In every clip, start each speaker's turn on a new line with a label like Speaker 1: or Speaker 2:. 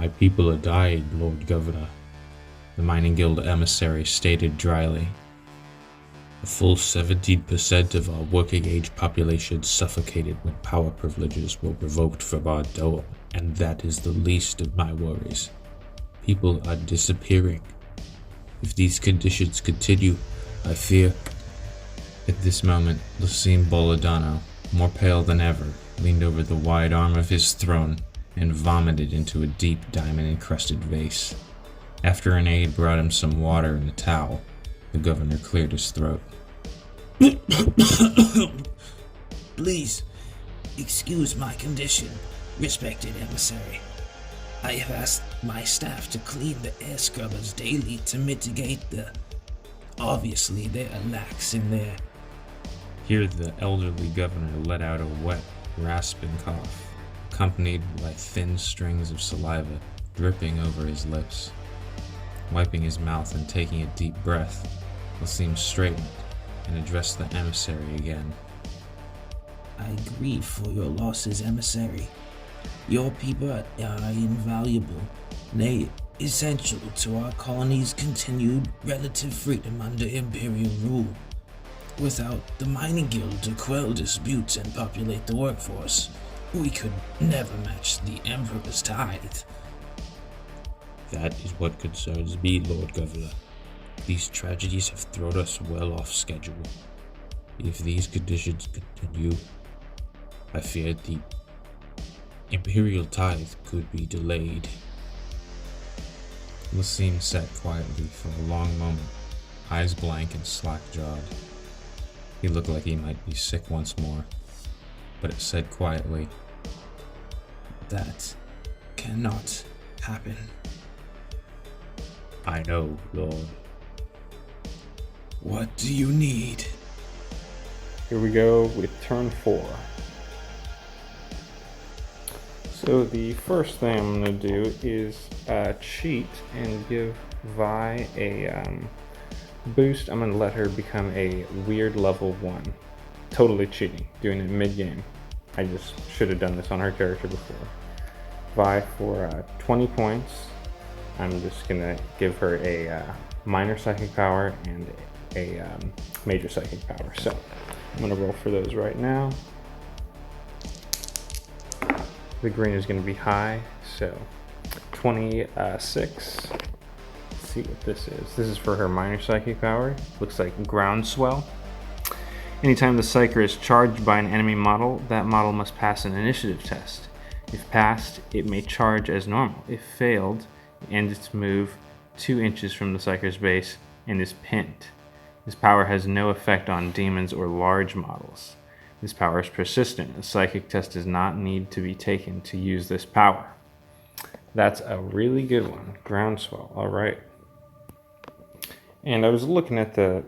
Speaker 1: My people are dying, Lord Governor, the Mining Guild emissary stated dryly. A full 17% of our working-age population suffocated when power privileges were revoked from our dome, and that is the least of my worries. People are disappearing. If these conditions continue, I fear. At this moment, Lucine Bolodano, more pale than ever, leaned over the wide arm of his throne and vomited into a deep diamond-encrusted vase. After an aide brought him some water and a towel, the governor cleared his throat.
Speaker 2: Please, excuse my condition, respected emissary. I have asked my staff to clean the air scrubbers daily to mitigate obviously there are lacks in there.
Speaker 1: Here the elderly governor let out a wet, rasping cough, accompanied by thin strings of saliva dripping over his lips. Wiping his mouth and taking a deep breath, Lasim straightened and addressed the emissary again.
Speaker 2: I grieve for your losses, emissary. Your people are invaluable, nay, essential to our colony's continued relative freedom under Imperial rule. Without the Mining Guild to quell disputes and populate the workforce, we could never match the Emperor's tithe.
Speaker 1: That is what concerns me, Lord Governor. These tragedies have thrown us well off schedule. If these conditions continue, I fear the Imperial tithe could be delayed. Lasim sat quietly for a long moment, eyes blank and slack-jawed. He looked like he might be sick once more, but it said quietly,
Speaker 2: That cannot happen.
Speaker 1: I know, Lord.
Speaker 2: What do you need?
Speaker 3: Here we go with turn 4. So the first thing I'm going to do is cheat and give Vi a boost. I'm going to let her become a weird level 1. Totally cheating, doing it mid-game. I just should have done this on her character before. Vi for 20 points. I'm just going to give her a minor psychic power and a major psychic power. So I'm going to roll for those right now. The green is going to be high, so 26. Let's see what this is. This is for her minor psychic power. Looks like groundswell. Anytime the Psyker is charged by an enemy model, that model must pass an initiative test. If passed, it may charge as normal. If failed, it ends its move 2 inches from the Psyker's base and is pinned. This power has no effect on demons or large models. This power is persistent. A psychic test does not need to be taken to use this power. That's a really good one. Groundswell. All right. And I was looking at the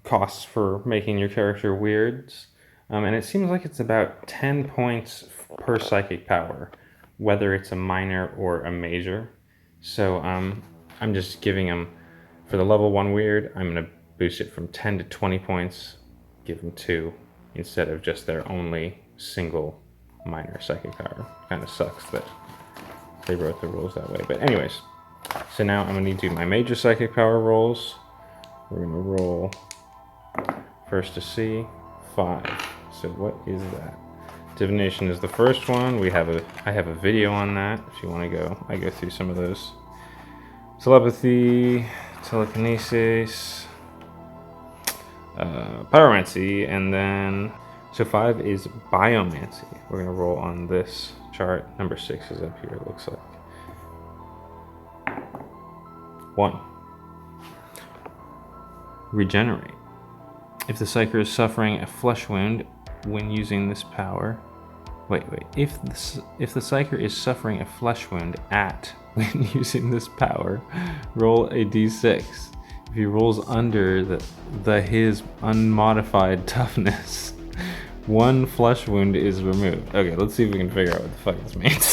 Speaker 3: costs for making your character weirds, and it seems like it's about 10 points per psychic power, whether it's a minor or a major. So I'm just giving them, for the level 1 weird, I'm going to boost it from 10 to 20 points, give them 2. Instead of just their only single minor psychic power. Kind of sucks that they wrote the rules that way. But anyways, so now I'm going to do my major psychic power rolls. We're going to roll first to see 5. So what is that? Divination is the first one. I have a video on that if you want to go. I go through some of those. Telepathy, telekinesis, pyromancy, and then so 5 is biomancy. We're gonna roll on this chart. Number 6 is up here, it looks like. 1. Regenerate. If the Psyker is suffering a flesh wound when using this power, if the Psyker is suffering a flesh wound when using this power, roll a d6. If he rolls under his unmodified toughness, 1 flesh wound is removed. Okay, let's see if we can figure out what the fuck this means.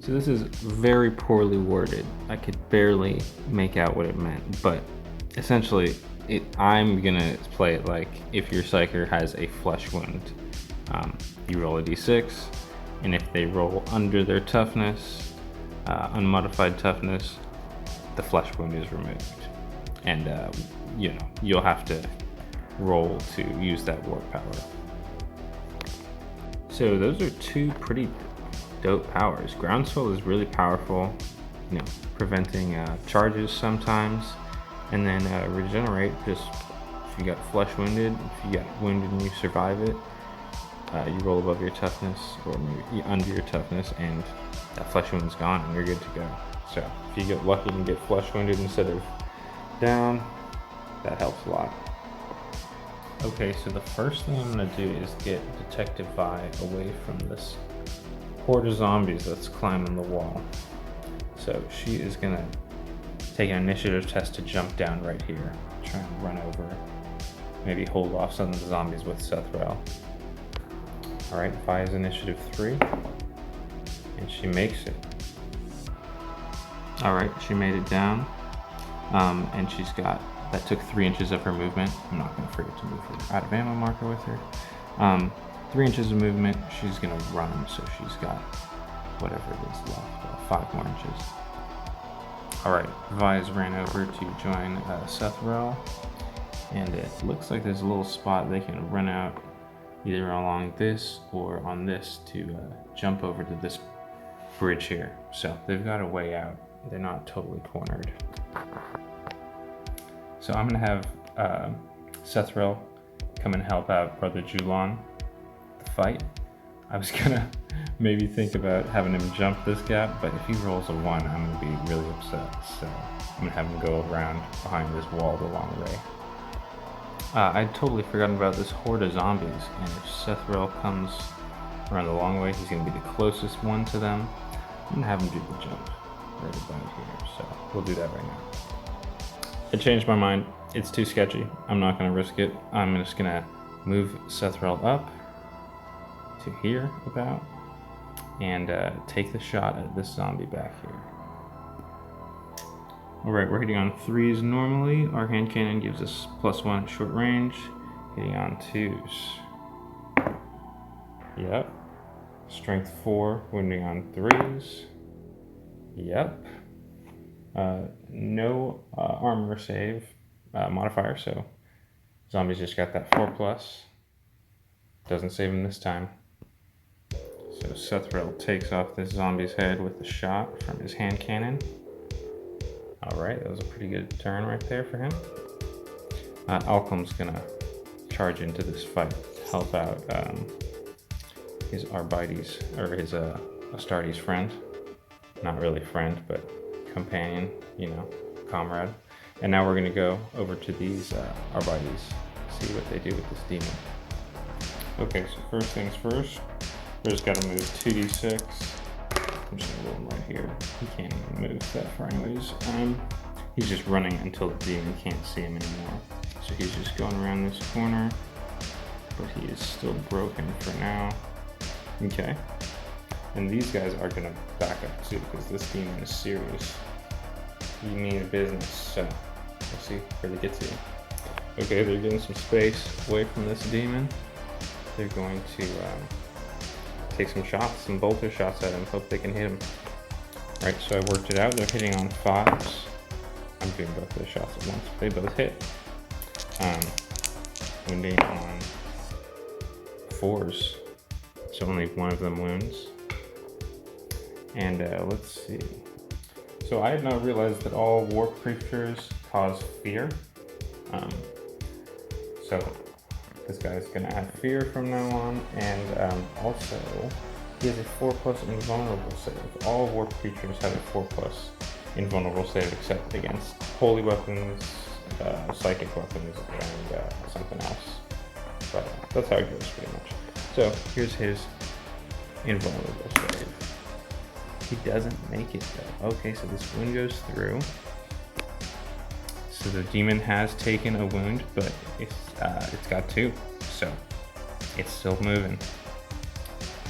Speaker 3: So this is very poorly worded. I could barely make out what it meant, but essentially, I'm gonna play it like if your Psyker has a flesh wound, you roll a d6, and if they roll under their toughness, unmodified toughness, the flesh wound is removed. And, you'll have to roll to use that warp power. So those are two pretty dope powers. Groundswell is really powerful, preventing charges sometimes. And then regenerate, just if you got flesh wounded, if you got wounded and you survive it, you roll above your toughness or maybe under your toughness, and that flesh wound's gone and you're good to go. So if you get lucky and get flesh wounded instead of down, that helps a lot. Okay, so the first thing I'm gonna do is get Detective Vi away from this horde of zombies that's climbing the wall. So she is gonna take an initiative test to jump down right here, try and run over, maybe hold off some of the zombies with Sethrel. All right, Vi's initiative 3, and she makes it. All right, she made it down, and that took 3 inches of her movement. I'm not gonna forget to move her out of ammo marker with her. 3 inches of movement, she's gonna run, so she's got whatever it is left, 5 more inches. All right, Vi's ran over to join Sethrel, and it looks like there's a little spot they can run out either along this or on this to jump over to this bridge here. So they've got a way out. They're not totally cornered. So I'm gonna have Sethrel come and help out Brother Julan the fight. I was gonna maybe think about having him jump this gap, but if he rolls a 1, I'm gonna be really upset. So I'm gonna have him go around behind this wall the long way. I'd totally forgotten about this horde of zombies, and if Sethrel comes around the long way, he's gonna be the closest one to them. I'm gonna have him do the jump right about here, so we'll do that right now. I changed my mind. It's too sketchy. I'm not gonna risk it. I'm just gonna move Sethrel up to here about, and take the shot at this zombie back here. Alright, we're hitting on 3s normally. Our hand cannon gives us +1 at short range. Hitting on 2s. Yep. Strength 4, wounding on 3s. Yep. No armor save modifier, so zombies just got that 4+. Doesn't save him this time. So Sethrel takes off this zombie's head with a shot from his hand cannon. Alright, that was a pretty good turn right there for him. Alcom's gonna charge into this fight to help out his Arbites, or his Astartes friend. Not really friend, but companion, comrade. And now we're gonna go over to these Arbites, see what they do with this demon. Okay, so first things first, we just gotta move 2d6. I'm just gonna roll him right here. He can't even move that far anyways. He's just running until the demon can't see him anymore. So he's just going around this corner, but he is still broken for now. Okay. And these guys are gonna back up too, because this demon is serious. You mean business, so we'll see where they get to. Okay, they're getting some space away from this demon. They're going to take some shots, some bolter shots at him, hope they can hit him. Alright, so I worked it out. They're hitting on 5s. I'm doing both those shots at once. They both hit. Wounding on 4s. So only one of them wounds. And let's see. So I had not realized that all warp creatures cause fear. So this guy's gonna have fear from now on, and also he has a 4+ invulnerable save. All warp creatures have a 4+ invulnerable save except against holy weapons, psychic weapons, and something else. But that's how it goes pretty much. So here's his invulnerable save. He doesn't make it though. Okay, so this wound goes through. So the demon has taken a wound, but it's got 2, so it's still moving.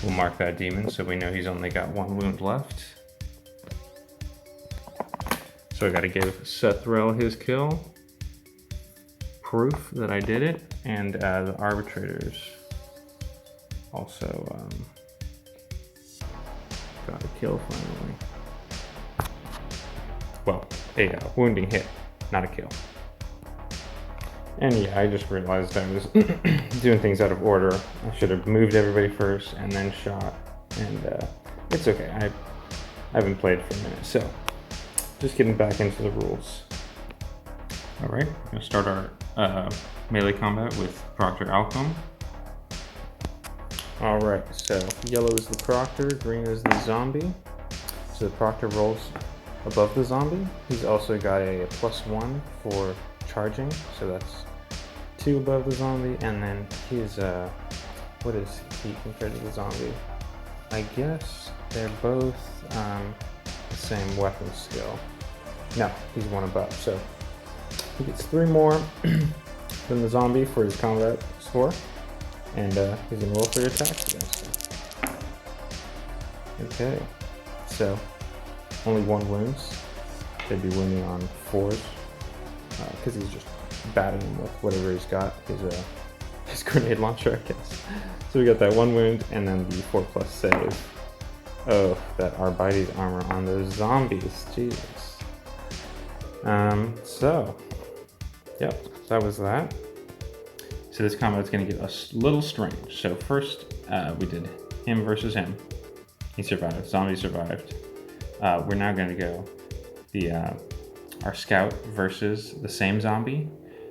Speaker 3: We'll mark that demon so we know he's only got 1 wound left. So I gotta give Sethrel his kill. Proof that I did it, and the arbitrators also got a kill finally. well, a wounding hit, not a kill. And yeah, I just realized I was doing things out of order. I should have moved everybody first and then shot. And it's okay. I haven't played for a minute, so just getting back into the rules. All right, we're gonna start our melee combat with Proctor Alcom. All right, so yellow is the Proctor, green is the zombie. So the Proctor rolls above the zombie. He's also got a +1 for charging, so that's 2 above the zombie. And then he's what is he compared to the zombie? I guess they're both the same weapon skill. No, he's 1 above, so he gets 3 more than the zombie for his combat score, and he's gonna roll for your attacks against him. Okay, so only 1 wounds. They'd be wounding on 4s because he's just batting him with whatever he's got. His grenade launcher, I guess. So we got that 1 wound, and then the 4+ save. Oh, that Arbites armor on those zombies, Jesus. So, yep, that was that. So this combat's gonna get a little strange. So first, we did him versus him. He survived, zombie survived. We're now gonna go our scout versus the same zombie.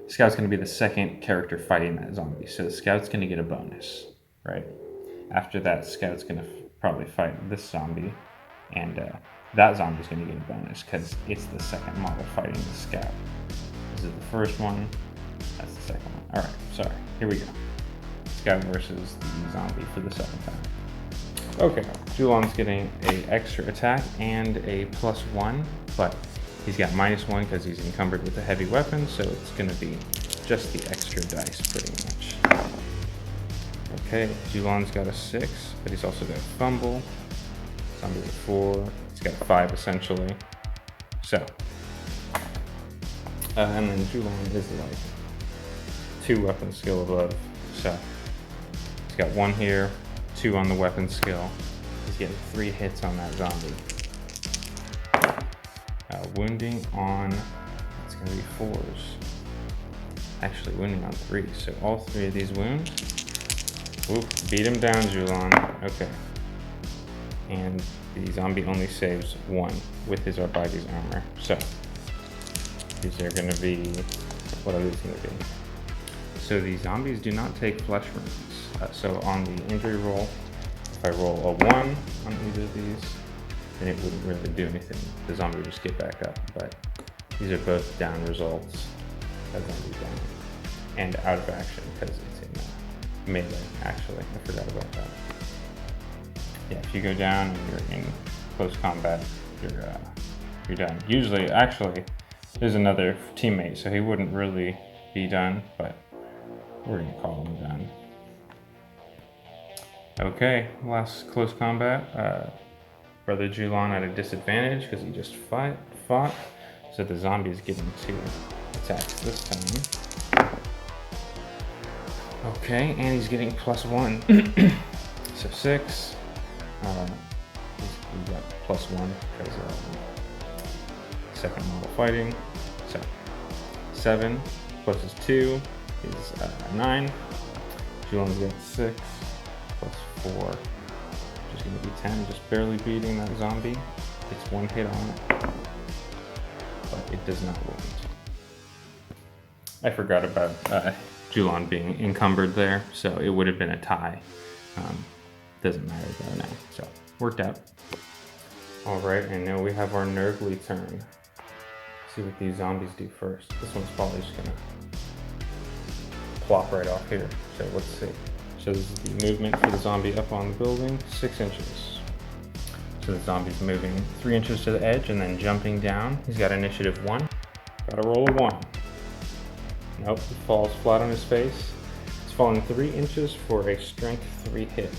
Speaker 3: Scout's gonna be the second character fighting that zombie. So the scout's gonna get a bonus, right? After that, scout's gonna probably fight this zombie, and that zombie's gonna get a bonus because it's the second model fighting the scout. This is the first one, that's the second one. All right, sorry, here we go. Scout versus the zombie for the second time. Okay, Julon's getting a extra attack and a +1, but he's got -1 because he's encumbered with a heavy weapon, so it's gonna be just the extra dice pretty much. Okay, Julon's got a 6, but he's also got a fumble. Zombie with 4, he's got a 5 essentially. So, and then Julon is like 2 weapon skill above, so he's got 1 here, 2 on the weapon skill. He's getting 3 hits on that zombie. Wounding on, it's gonna be 4s. Actually, wounding on 3, so all 3 of these wounds. Oop, beat him down, Julon. Okay. And the zombie only saves 1 with his Arbites armor. So, these are gonna be, what are these gonna be? So the zombies do not take flesh wounds. So on the injury roll, if I roll a 1 on either of these, then it wouldn't really do anything. The zombie would just get back up, but these are both down results. That zombie's down. And out of action, because it's in melee, actually. I forgot about that. Yeah, if you go down and you're in close combat, you're done. Usually, actually, there's another teammate, so he wouldn't really be done, but we're gonna call him done. Okay, last close combat. Brother Julon at a disadvantage because he just fought. So the zombie is getting 2 attacks this time. Okay, and he's getting +1. So 6. He's got +1 because second model fighting. So 7 plus his 2 is 9. Julon's got 6 plus 4. Just gonna be 10, just barely beating that zombie. It's 1 hit on it, but it does not wound. I forgot about Julon being encumbered there, so it would have been a tie. Doesn't matter though now, so worked out. All right, and now we have our Nurgly turn. Let's see what these zombies do first. This one's probably just gonna plop right off here. So let's see. So this is the movement for the zombie up on the building, 6 inches. So the zombie's moving 3 inches to the edge and then jumping down. He's got initiative 1. Got a roll of 1. Nope, he falls flat on his face. He's falling 3 inches for a strength 3 hit.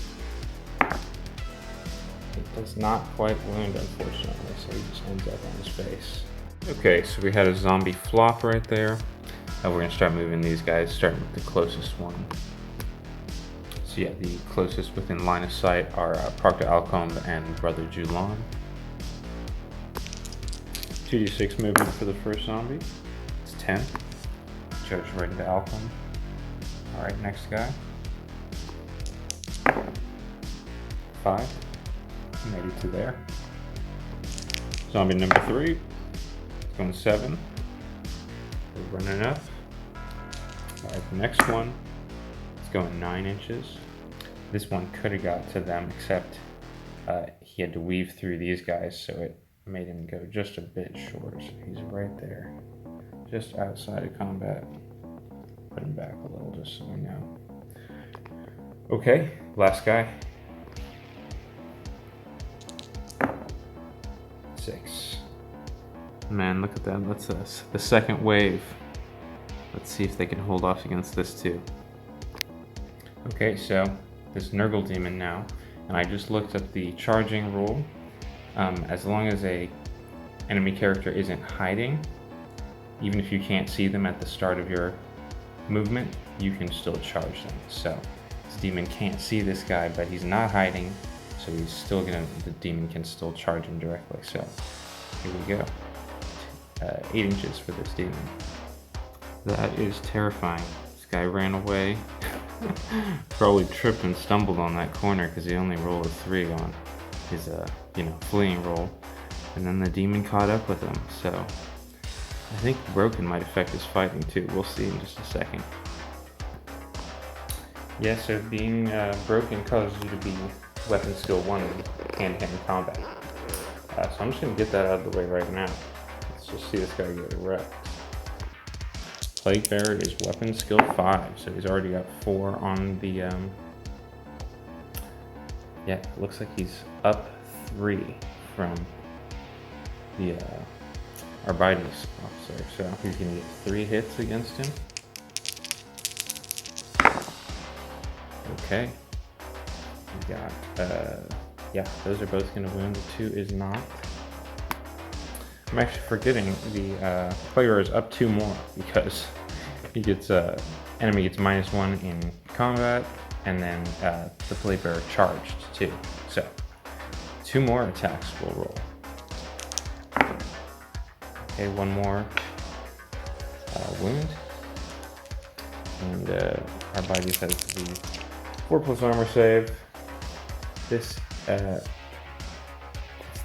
Speaker 3: It does not quite wound, unfortunately, so he just ends up on his face. Okay, so we had a zombie flop right there. We're gonna start moving these guys, starting with the closest one. So yeah, the closest within line of sight are Proctor Alcom and Brother Julon. 2d6 movement for the first zombie. It's 10. Charge right into Alchem. Alright, next guy. 5. Maybe 2 there. Zombie number 3. It's going 7. We're running up. Alright, the next one is going 9 inches. This one could have got to them, except he had to weave through these guys, so it made him go just a bit short. So he's right there, just outside of combat. Put him back a little just so we know. Okay, last guy. 6. Man, look at that. That's the second wave. Let's see if they can hold off against this too. Okay, so this Nurgle demon now, and I just looked at the charging rule. As long as a enemy character isn't hiding, even if you can't see them at the start of your movement, you can still charge them. So this demon can't see this guy, but he's not hiding, so he's still the demon can still charge him directly. So here we go. 8 inches for this demon. That is terrifying. This guy ran away. Probably tripped and stumbled on that corner because he only rolled a 3 on his fleeing roll, and then the demon caught up with him. So I think broken might affect his fighting too. We'll see in just a second. Yeah, so being broken causes you to be weapon skill 1 in hand-to-hand combat. So I'm just gonna get that out of the way right now. Let's just see this guy get wrecked. Plague Bearer is weapon skill 5, so he's already got 4 on the, yeah, looks like he's up 3 from the Arbites officer, so he's gonna get 3 hits against him. Okay, we got, yeah, those are both gonna wound, the 2 is not. I'm actually forgetting the Plague Bearer is up 2 more because he gets enemy gets -1 in combat, and then the Plague Bearer charged too. So 2 more attacks will roll. Okay, 1 more wound, and Arbites has the 4+ armor save. This it's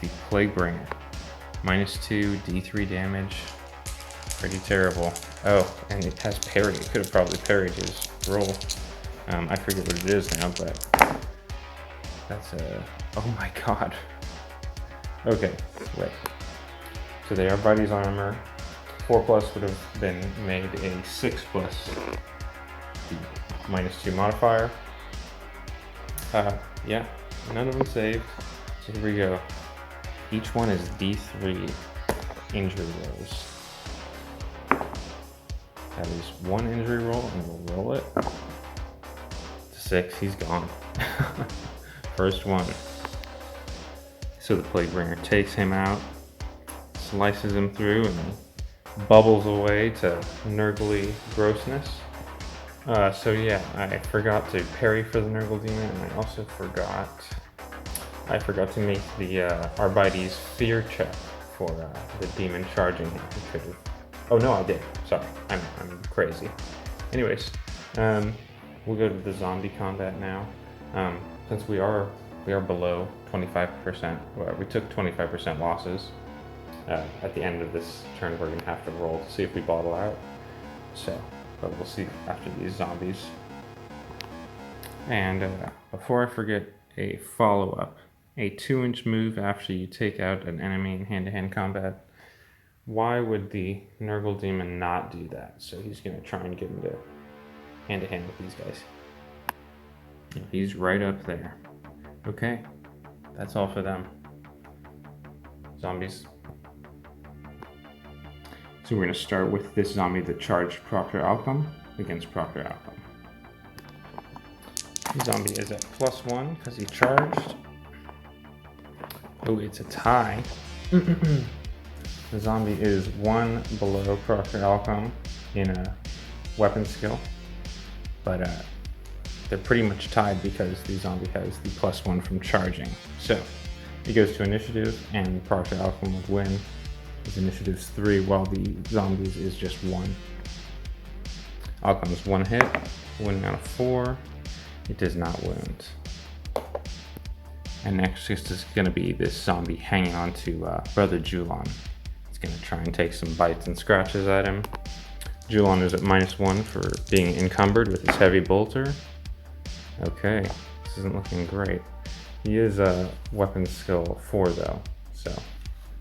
Speaker 3: the Plague Bringer. -2 D3 damage. Pretty terrible. Oh, and it has parry. It could have probably parried his roll. I forget what it is now, but that's oh my god. Okay, wait. So they are Buddy's armor. 4+ would have been made a 6+. The -2 modifier. Yeah, none of them saved. So here we go. Each one is D3 injury rolls. That is 1 injury roll, and we'll roll it. 6, he's gone. First one. So the Plague Bringer takes him out, slices him through, and bubbles away to Nurgly grossness. So yeah, I forgot to parry for the Nurgle Demon, and I also forgot to make the Arbites fear check for the demon charging him. Oh no, I did. Sorry, I'm crazy. Anyways, we'll go to the zombie combat now. Since we are below 25%. Well, we took 25% losses. At the end of this turn, we're gonna have to roll to see if we bottle out. So, but we'll see after these zombies. And before I forget, a follow-up. A 2-inch move after you take out an enemy in hand-to-hand combat. Why would the Nurgle Demon not do that? So he's going to try and get into hand-to-hand with these guys. And he's right up there. Okay, that's all for them. Zombies. So we're going to start with this zombie that charged Proctor Alchem against Proctor Alchem. The zombie is at +1 because he charged. Oh, it's a tie. The zombie is 1 below Proctor Alchem in a weapon skill, but they're pretty much tied because the zombie has the +1 from charging. So it goes to initiative, and Proctor Alchem would win His initiative's 3, while the zombies is just 1. Alcom's 1 hit, wounding on a 4. It does not wound. And next is going to be this zombie hanging on to Brother Julon. It's going to try and take some bites and scratches at him. Julon is at -1 for being encumbered with his heavy bolter. Okay, this isn't looking great. He is a weapon skill 4 though, so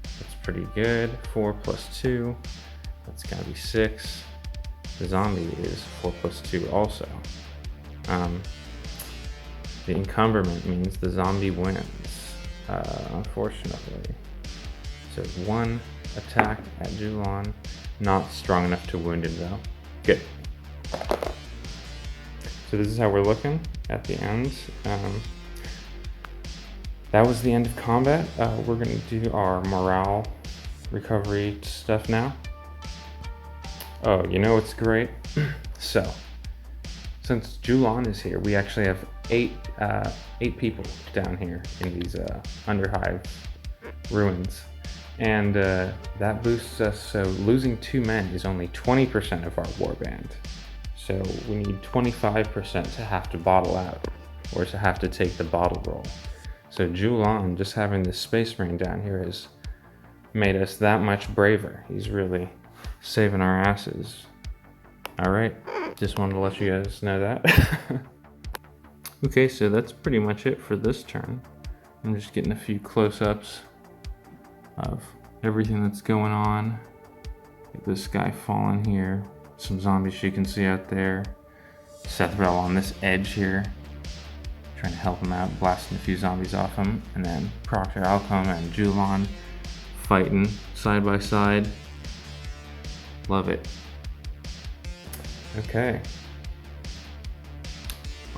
Speaker 3: that's pretty good. 4 + 2, that's going to be 6. The zombie is 4 + 2 also. The encumberment means the zombie wins, unfortunately. So 1 attack at Julon, not strong enough to wound him though. Good. So this is how we're looking at the end. That was the end of combat. We're gonna do our morale recovery stuff now. Oh, you know what's great? So, since Julon is here, we actually have 8 people down here in these Underhive ruins. And that boosts us, so losing 2 men is only 20% of our warband. So we need 25% to have to bottle out, or to have to take the bottle roll. So Julon, just having this Space Marine down here has made us that much braver. He's really saving our asses. Alright, just wanted to let you guys know that. Okay, so that's pretty much it for this turn. I'm just getting a few close-ups of everything that's going on. Like this guy falling here, some zombies you can see out there. Sethrel on this edge here, trying to help him out, blasting a few zombies off him, and then Proctor Alcom and Julon fighting side by side. Love it. Okay.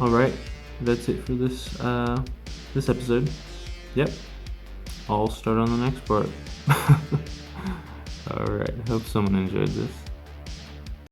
Speaker 3: Alright, that's it for this this episode. Yep. I'll start on the next part. Alright, hope someone enjoyed this.